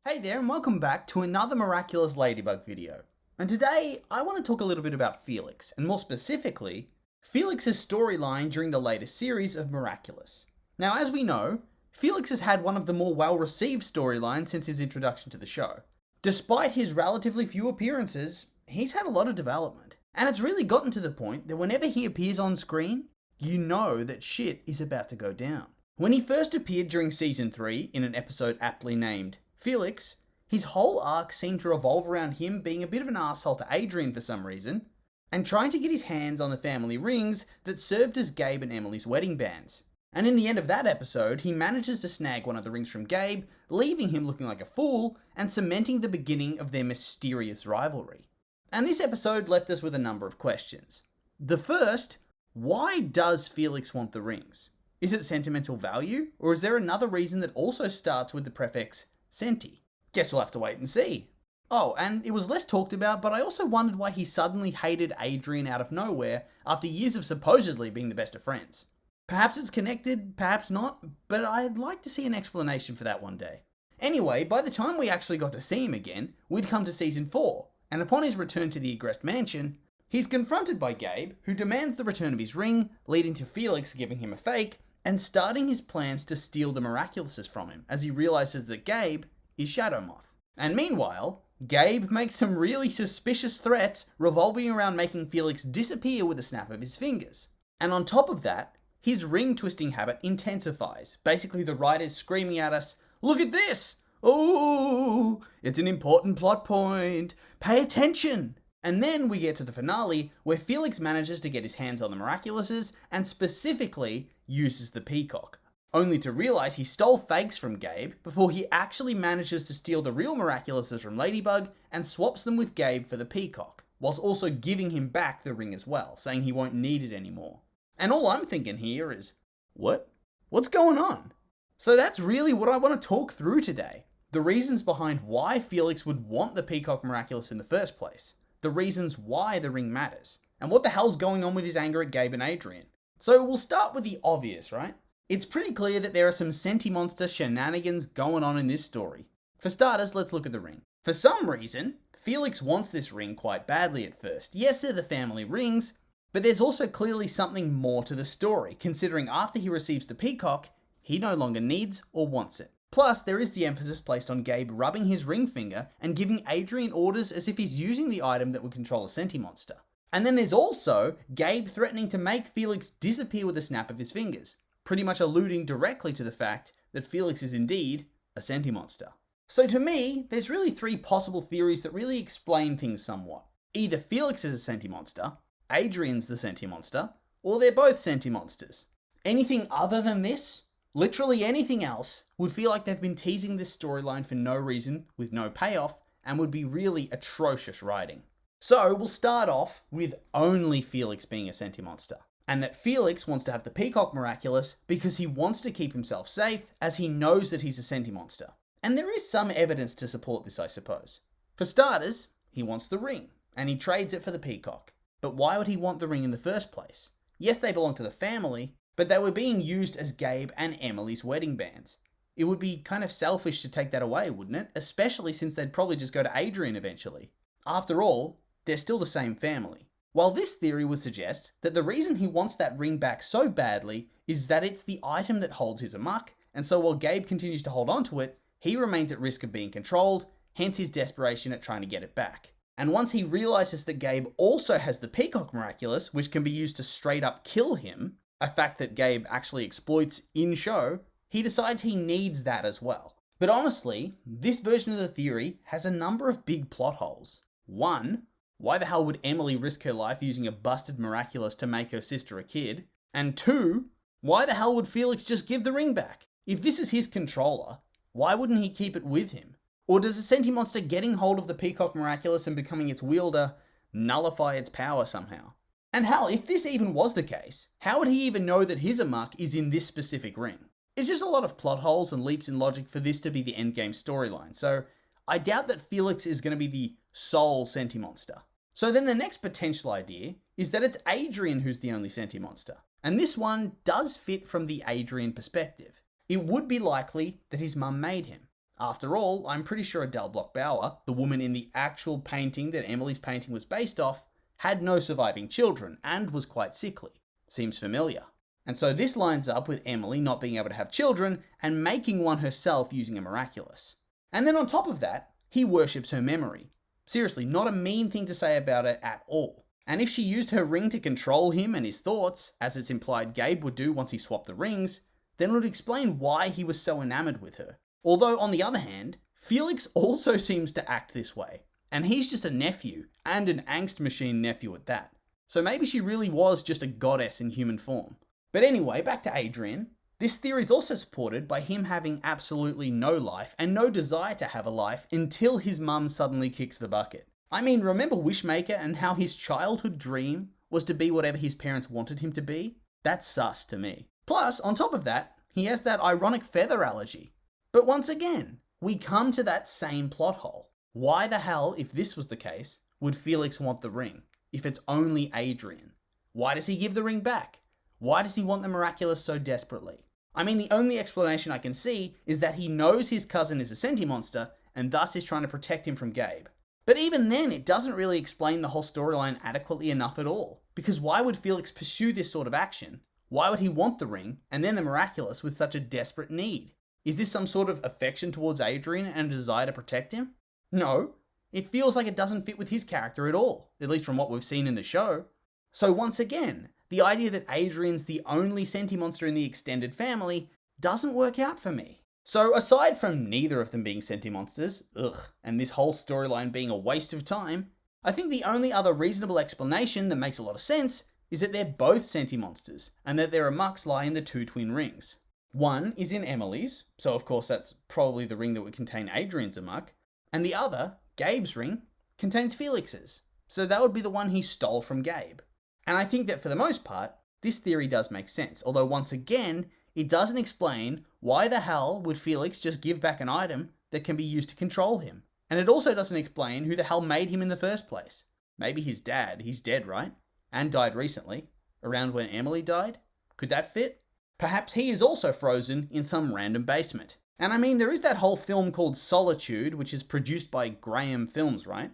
Hey there and welcome back to another Miraculous Ladybug video. And today I want to talk a little bit about Felix, and more specifically, Felix's storyline during the latest series of Miraculous. Now as we know, Felix has had one of the more well-received storylines since his introduction to the show. Despite his relatively few appearances, he's had a lot of development. And it's really gotten to the point that whenever he appears on screen, you know that shit is about to go down. When he first appeared during Season 3 in an episode aptly named Felix, his whole arc seemed to revolve around him being a bit of an asshole to Adrien for some reason, and trying to get his hands on the family rings that served as Gabe and Emily's wedding bands. And in the end of that episode, he manages to snag one of the rings from Gabe, leaving him looking like a fool, and cementing the beginning of their mysterious rivalry. And this episode left us with a number of questions. The first, why does Felix want the rings? Is it sentimental value, or is there another reason that also starts with the prefix Senti? Guess we'll have to wait and see. Oh, and it was less talked about, but I also wondered why he suddenly hated Adrien out of nowhere after years of supposedly being the best of friends. Perhaps it's connected, perhaps not, but I'd like to see an explanation for that one day. Anyway, by the time we actually got to see him again, we'd come to Season 4, and upon his return to the Agrest mansion, he's confronted by Gabe, who demands the return of his ring, leading to Felix giving him a fake, and starting his plans to steal the Miraculouses from him, as he realizes that Gabe is Shadow Moth. And meanwhile, Gabe makes some really suspicious threats revolving around making Felix disappear with a snap of his fingers. And on top of that, his ring twisting habit intensifies. Basically the writer's screaming at us, "Look at this! Oh, it's an important plot point! Pay attention!" And then we get to the finale, where Felix manages to get his hands on the Miraculouses, and specifically uses the Peacock, only to realize he stole fakes from Gabe before he actually manages to steal the real Miraculouses from Ladybug and swaps them with Gabe for the Peacock, whilst also giving him back the ring as well, saying he won't need it anymore. And all I'm thinking here is, what? What's going on? So that's really what I want to talk through today. The reasons behind why Felix would want the Peacock Miraculous in the first place. The reasons why the ring matters, and what the hell's going on with his anger at Gabe and Adrien. So we'll start with the obvious, right? It's pretty clear that there are some sentimonster shenanigans going on in this story. For starters, let's look at the ring. For some reason, Felix wants this ring quite badly at first. Yes, they're the family rings, but there's also clearly something more to the story, considering after he receives the Peacock, he no longer needs or wants it. Plus, there is the emphasis placed on Gabe rubbing his ring finger and giving Adrien orders as if he's using the item that would control a sentimonster. And then there's also Gabe threatening to make Felix disappear with a snap of his fingers, pretty much alluding directly to the fact that Felix is indeed a sentimonster. So to me, there's really three possible theories that really explain things somewhat. Either Felix is a sentimonster, Adrien's the sentimonster, or they're both sentimonsters. Anything other than this, literally anything else, would feel like they've been teasing this storyline for no reason, with no payoff, and would be really atrocious writing. So we'll start off with only Felix being a sentimonster, and that Felix wants to have the Peacock Miraculous because he wants to keep himself safe, as he knows that he's a sentimonster. And there is some evidence to support this, I suppose. For starters, he wants the ring, and he trades it for the Peacock. But why would he want the ring in the first place? Yes, they belong to the family, but they were being used as Gabe and Emily's wedding bands. It would be kind of selfish to take that away, wouldn't it? Especially since they'd probably just go to Adrien eventually. After all, they're still the same family. While this theory would suggest that the reason he wants that ring back so badly is that it's the item that holds his amok, and so while Gabe continues to hold on to it, he remains at risk of being controlled, hence his desperation at trying to get it back. And once he realizes that Gabe also has the Peacock Miraculous, which can be used to straight up kill him, a fact that Gabe actually exploits in show, he decides he needs that as well. But honestly, this version of the theory has a number of big plot holes. One, why the hell would Emily risk her life using a busted Miraculous to make her sister a kid? And two, why the hell would Felix just give the ring back? If this is his controller, why wouldn't he keep it with him? Or does the sentimonster getting hold of the Peacock Miraculous and becoming its wielder nullify its power somehow? And hell, if this even was the case, how would he even know that his amok is in this specific ring? It's just a lot of plot holes and leaps in logic for this to be the endgame storyline, so I doubt that Felix is going to be the sole sentimonster. So then the next potential idea is that it's Adrien who's the only sentimonster. And this one does fit from the Adrien perspective. It would be likely that his mum made him. After all, I'm pretty sure Adele Bloch-Bauer, the woman in the actual painting that Emily's painting was based off, had no surviving children and was quite sickly. Seems familiar. And so this lines up with Emily not being able to have children and making one herself using a Miraculous. And then on top of that, he worships her memory. Seriously, not a mean thing to say about it at all. And if she used her ring to control him and his thoughts, as it's implied Gabe would do once he swapped the rings, then it would explain why he was so enamored with her. Although, on the other hand, Felix also seems to act this way. And he's just a nephew, and an angst machine nephew at that. So maybe she really was just a goddess in human form. But anyway, back to Adrien. This theory is also supported by him having absolutely no life and no desire to have a life until his mum suddenly kicks the bucket. I mean, remember Wishmaker and how his childhood dream was to be whatever his parents wanted him to be? That's sus to me. Plus, on top of that, he has that ironic feather allergy. But once again, we come to that same plot hole. Why the hell, if this was the case, would Felix want the ring, if it's only Adrien? Why does he give the ring back? Why does he want the Miraculous so desperately? I mean, the only explanation I can see is that he knows his cousin is a sentimonster and thus is trying to protect him from Gabe. But even then, it doesn't really explain the whole storyline adequately enough at all. Because why would Felix pursue this sort of action? Why would he want the ring and then the Miraculous with such a desperate need? Is this some sort of affection towards Adrien and a desire to protect him? No, it feels like it doesn't fit with his character at all, at least from what we've seen in the show. So once again, the idea that Adrien's the only sentimonster in the extended family doesn't work out for me. So aside from neither of them being sentimonsters, and this whole storyline being a waste of time, I think the only other reasonable explanation that makes a lot of sense is that they're both sentimonsters, and that their amucks lie in the two twin rings. One is in Emily's, so of course that's probably the ring that would contain Adrien's amuck, and the other, Gabe's ring, contains Felix's, so that would be the one he stole from Gabe. And I think that for the most part, this theory does make sense, although once again, it doesn't explain why the hell would Felix just give back an item that can be used to control him. And it also doesn't explain who the hell made him in the first place. Maybe his dad, he's dead, right? And died recently, around when Emily died? Could that fit? Perhaps he is also frozen in some random basement. And I mean, there is that whole film called Solitude, which is produced by Graham Films, right?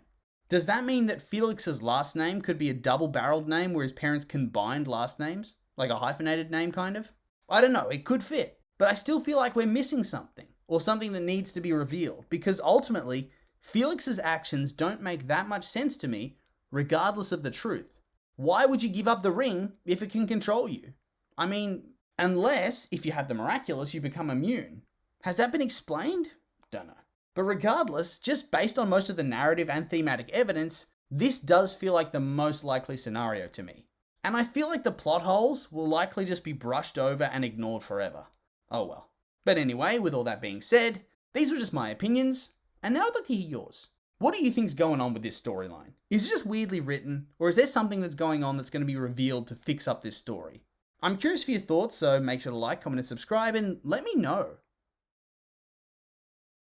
Does that mean that Felix's last name could be a double-barreled name where his parents combined last names? Like a hyphenated name, kind of? I don't know, it could fit. But I still feel like we're missing something, or something that needs to be revealed, because ultimately, Felix's actions don't make that much sense to me, regardless of the truth. Why would you give up the ring if it can control you? I mean, unless, if you have the Miraculous, you become immune. Has that been explained? Don't know. But regardless, just based on most of the narrative and thematic evidence, this does feel like the most likely scenario to me. And I feel like the plot holes will likely just be brushed over and ignored forever. Oh well. But anyway, with all that being said, these were just my opinions, and now I'd like to hear yours. What do you think's going on with this storyline? Is it just weirdly written, or is there something that's going on that's going to be revealed to fix up this story? I'm curious for your thoughts, so make sure to like, comment, and subscribe, and let me know.